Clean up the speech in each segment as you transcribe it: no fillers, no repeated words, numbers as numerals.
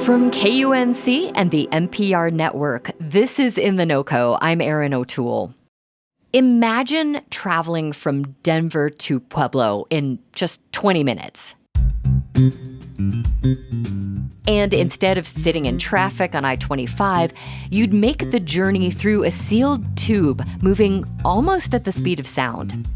From KUNC and the NPR network, this is In The NoCo. I'm Erin O'Toole. Imagine traveling from Denver to Pueblo in just 20 minutes. And instead of sitting in traffic on I-25, you'd make the journey through a sealed tube moving almost at the speed of sound.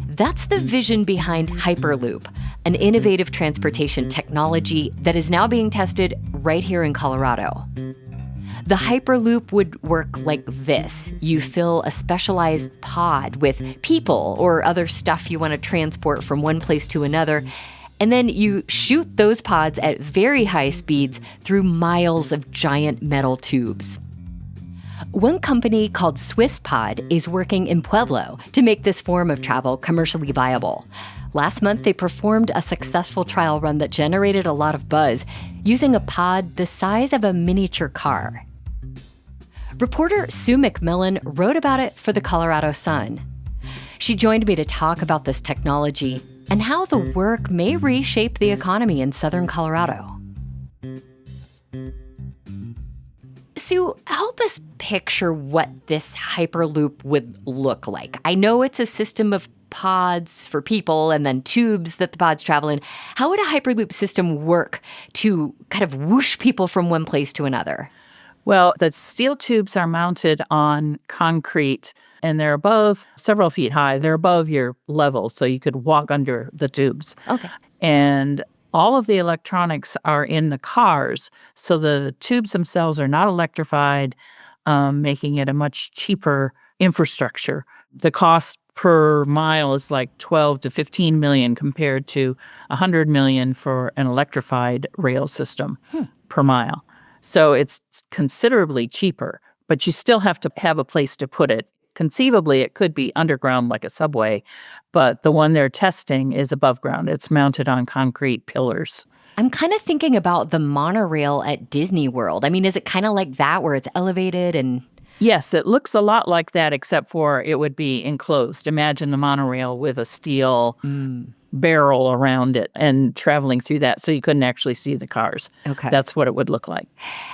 That's the vision behind Hyperloop, an innovative transportation technology that is now being tested right here in Colorado. The Hyperloop would work like this. You fill a specialized pod with people or other stuff you want to transport from one place to another, and then you shoot those pods at very high speeds through miles of giant metal tubes. One company called SwissPod is working in Pueblo to make this form of travel commercially viable. Last month, they performed a successful trial run that generated a lot of buzz using a pod the size of a miniature car. Reporter Sue McMillan wrote about it for the Colorado Sun. She joined me to talk about this technology and how the work may reshape the economy in southern Colorado. Sue, help us picture what this Hyperloop would look like. I know it's a system of pods for people and then tubes that the pods travel in. How would a Hyperloop system work to kind of whoosh people from one place to another? Well, the steel tubes are mounted on concrete, and they're above several feet high. They're above your level, so you could walk under the tubes. Okay. And all of the electronics are in the cars, so the tubes themselves are not electrified, making it a much cheaper infrastructure. The cost per mile is like 12 to 15 million compared to 100 million for an electrified rail system per mile. So it's considerably cheaper, but you still have to have a place to put it. Conceivably, it could be underground like a subway, but the one they're testing is above ground. It's mounted on concrete pillars. I'm kind of thinking about the monorail at Disney World. I mean, is it kind of like that where it's elevated and... Yes, it looks a lot like that, except for it would be enclosed. Imagine the monorail with a steel barrel around it and traveling through that so you couldn't actually see the cars. Okay. That's what it would look like.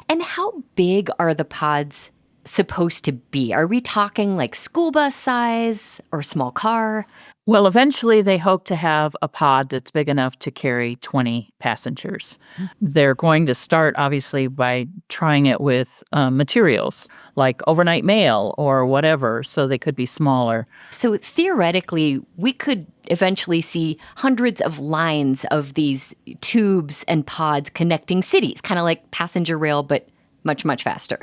And how big are the pods supposed to be? Are we talking like school bus size or small car? Well, eventually they hope to have a pod that's big enough to carry 20 passengers. They're going to start, obviously, by trying it with materials like overnight mail or whatever, so they could be smaller. So theoretically, we could eventually see hundreds of lines of these tubes and pods connecting cities, kind of like passenger rail, but much, much faster.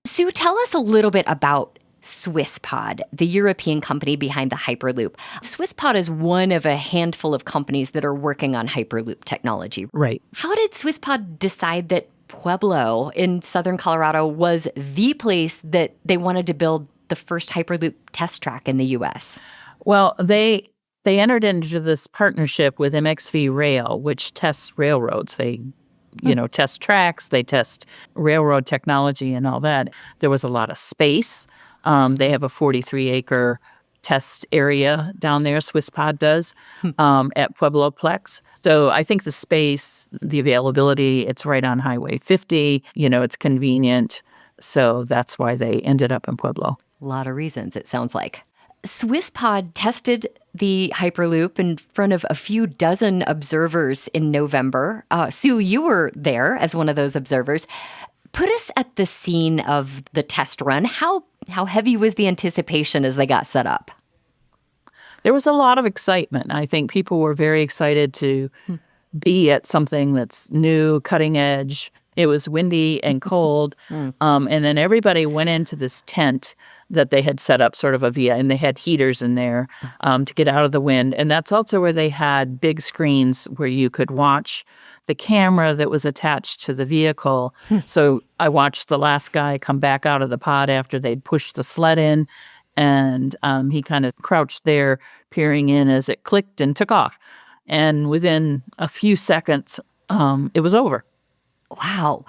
Sue, tell us a little bit about SwissPod, the European company behind the Hyperloop. SwissPod is one of a handful of companies that are working on Hyperloop technology. Right. How did SwissPod decide that Pueblo in southern Colorado was the place that they wanted to build the first Hyperloop test track in the U.S.? Well, they entered into this partnership with MXV Rail, which tests railroads. They test tracks, they test railroad technology and all that. There was a lot of space. They have a 43-acre test area down there, SwissPod does, at Puebloplex. So I think the space, the availability, it's right on Highway 50. It's convenient. So that's why they ended up in Pueblo. A lot of reasons, it sounds like. SwissPod tested the Hyperloop in front of a few dozen observers in November. Sue, you were there as one of those observers. Put us at the scene of the test run. How heavy was the anticipation as they got set up? There was a lot of excitement. I think people were very excited to be at something that's new, cutting edge. It was windy and cold. And then everybody went into this tent that they had set up, sort of a via, and they had heaters in there to get out of the wind. And that's also where they had big screens where you could watch the camera that was attached to the vehicle. So I watched the last guy come back out of the pod after they'd pushed the sled in, and he kind of crouched there peering in as it clicked and took off. And within a few seconds, it was over. Wow.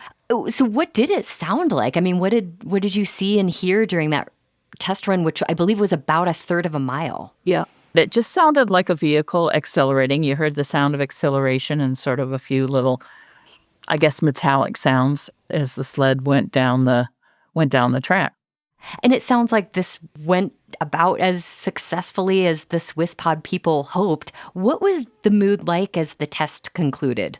So what did it sound like? I mean, what did you see and hear during that test run, which I believe was about a third of a mile? Yeah. It just sounded like a vehicle accelerating. You heard the sound of acceleration and sort of a few little I guess, metallic sounds as the sled went down the track. And it sounds like this went about as successfully as the Swiss pod people hoped. What was the mood like as the test concluded?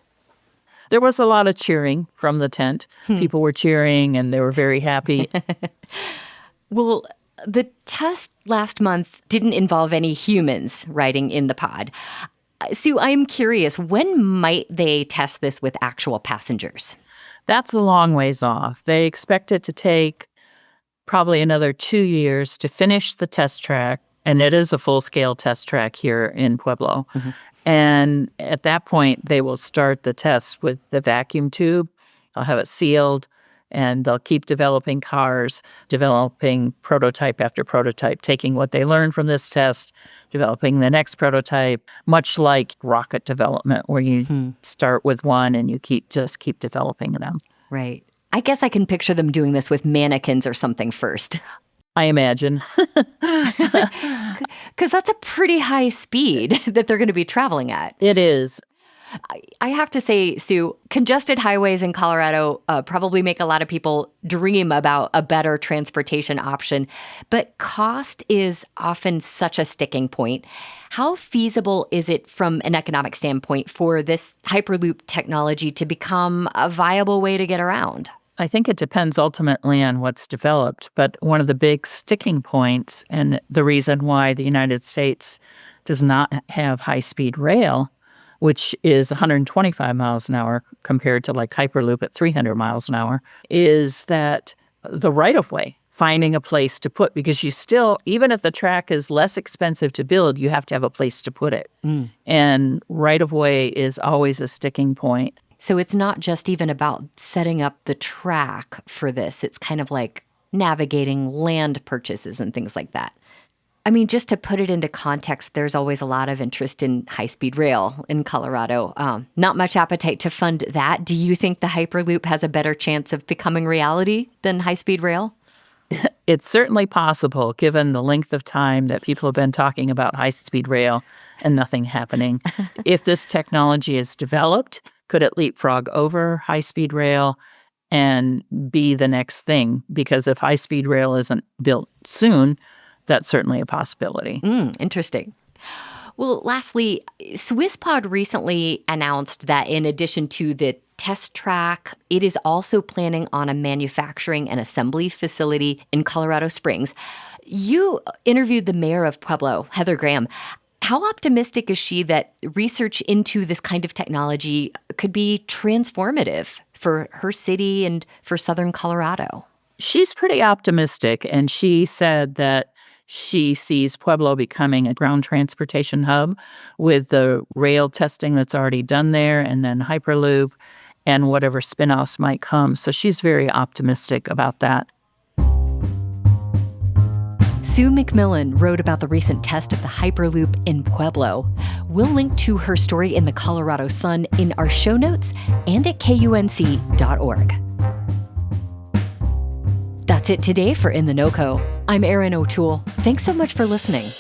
There was a lot of cheering from the tent. People were cheering and they were very happy. Well, the test last month didn't involve any humans riding in the pod. Sue, I'm curious, when might they test this with actual passengers? That's a long ways off. They expect it to take probably another 2 years to finish the test track, and it is a full-scale test track here in Pueblo. And at that point, they will start the test with the vacuum tube. They'll have it sealed, and they'll keep developing cars, developing prototype after prototype, taking what they learned from this test, developing the next prototype, much like rocket development, where you start with one and you keep developing them. Right. I guess I can picture them doing this with mannequins or something first. I imagine. Because that's a pretty high speed that they're going to be traveling at. It is. I have to say, Sue, congested highways in Colorado probably make a lot of people dream about a better transportation option, but cost is often such a sticking point. How feasible is it from an economic standpoint for this Hyperloop technology to become a viable way to get around? I think it depends ultimately on what's developed, but one of the big sticking points and the reason why the United States does not have high-speed rail, which is 125 miles an hour compared to like Hyperloop at 300 miles an hour, is that the right-of-way, finding a place to put, because you still, even if the track is less expensive to build, you have to have a place to put it. And right-of-way is always a sticking point. So it's not just even about setting up the track for this. It's kind of like navigating land purchases and things like that. I mean, just to put it into context, there's always a lot of interest in high-speed rail in Colorado. Not much appetite to fund that. Do you think the Hyperloop has a better chance of becoming reality than high-speed rail? It's certainly possible, given the length of time that people have been talking about high-speed rail and nothing happening. If this technology is developed, could it leapfrog over high-speed rail and be the next thing? Because if high-speed rail isn't built soon, that's certainly a possibility. Interesting. Well, lastly, SwissPod recently announced that in addition to the test track, it is also planning on a manufacturing and assembly facility in Colorado Springs. You interviewed the mayor of Pueblo, Heather Graham. How optimistic is she that research into this kind of technology could be transformative for her city and for southern Colorado? She's pretty optimistic, and she said that she sees Pueblo becoming a ground transportation hub with the rail testing that's already done there, and then Hyperloop and whatever spin-offs might come. So she's very optimistic about that. Sue McMillan wrote about the recent test of the Hyperloop in Pueblo. We'll link to her story in the Colorado Sun in our show notes and at KUNC.org. That's it today for In The NoCo. I'm Erin O'Toole. Thanks so much for listening.